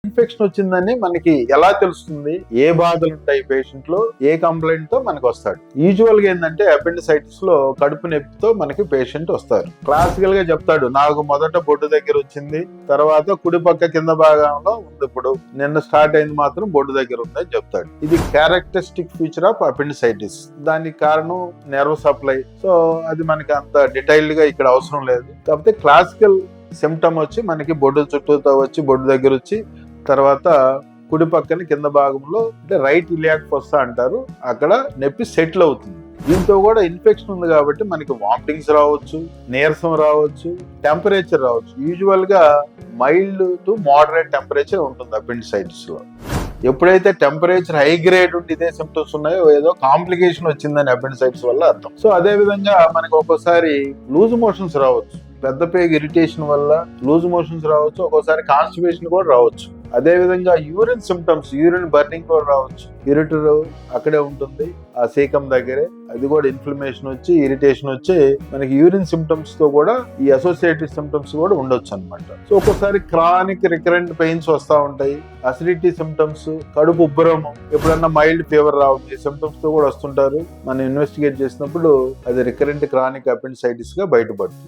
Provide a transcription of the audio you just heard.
Infection వచ్చిందని మనకి ఎలా తెలుస్తుంది, ఏ బాధలు ఉంటాయి పేషెంట్ లో, ఏ కంప్లైంట్ తో మనకి వస్తాడు. యూజువల్ గా ఏంటంటే అపెండిసైటిస్ లో కడుపు నొప్పితో మనకి పేషెంట్ వస్తారు. క్లాసికల్ గా చెప్తాడు, నాకు మొదట బొడ్డు దగ్గర వచ్చింది, తర్వాత కుడి పక్క కింద భాగంలో ఉంది, ఇప్పుడు నిన్న స్టార్ట్ అయింది మాత్రం బొడ్డు దగ్గర ఉందని చెప్తాడు. ఇది క్యారెక్టరిస్టిక్ ఫీచర్ ఆఫ్ అపెండిసైటిస్. దానికి కారణం నెర్వ్ సప్లై. సో అది మనకి అంత డీటెయిల్డ్ గా ఇక్కడ అవసరం లేదు. కాకపోతే క్లాసికల్ సిమ్టమ్ వచ్చి మనకి బొడ్డు చుట్టూతో వచ్చి బొడ్డు దగ్గర వచ్చి తర్వాత కుడి పక్కన కింద భాగంలో అంటే రైట్ ఇలియాక్ ఫోస్సా అంటారు, అక్కడ నొప్పి సెటిల్ అవుతుంది. దీంతో కూడా ఇన్ఫెక్షన్ ఉంది కాబట్టి మనకి వామిటింగ్స్ రావచ్చు, నీరసం రావచ్చు, టెంపరేచర్ రావచ్చు. యూజువల్ గా మైల్డ్ టు మోడరేట్ టెంపరేచర్ ఉంటుంది అపెండిసైటిస్ లో. ఎప్పుడైతే టెంపరేచర్ హై గ్రేడ్ ఉండి ఇదే సిమ్టమ్స్ ఉన్నాయో ఏదో కాంప్లికేషన్ వచ్చిందని అపెండిసైటిస్ వల్ల అర్థం. సో అదే విధంగా మనకి ఒక్కోసారి లూజ్ మోషన్స్ రావచ్చు, పెద్ద పేగు ఇరిటేషన్ వల్ల లూజ్ మోషన్స్ రావచ్చు, ఒక్కోసారి కాన్స్టిపేషన్ కూడా రావచ్చు. అదే విధంగా యూరిన్ సిమ్టమ్స్, యూరిన్ బర్నింగ్ కూడా రావచ్చు. యూరిటర్ అక్కడే ఉంటుంది ఆ సీకం దగ్గరే, అది కూడా ఇన్ఫ్లమేషన్ వచ్చి ఇరిటేషన్ వచ్చి మనకి యూరిన్ సిమ్టమ్స్ తో కూడా ఈ అసోసియేటెడ్ సిమ్టమ్స్ కూడా ఉండొచ్చు అనమాట. సో ఒక్కోసారి క్రానిక్ రికరెంట్ పెయిన్స్ వస్తూ ఉంటాయి, అసిడిటీ సిమ్టమ్స్, కడుపు ఉబ్బరము, ఎప్పుడన్నా మైల్డ్ ఫీవర్ రావచ్చు, ఈ సిమ్టమ్స్ తో కూడా వస్తుంటారు. మనం ఇన్వెస్టిగేట్ చేసినప్పుడు అది రికరెంట్ క్రానిక్ అపెండిసైటిస్ గా బయటపడుతుంది.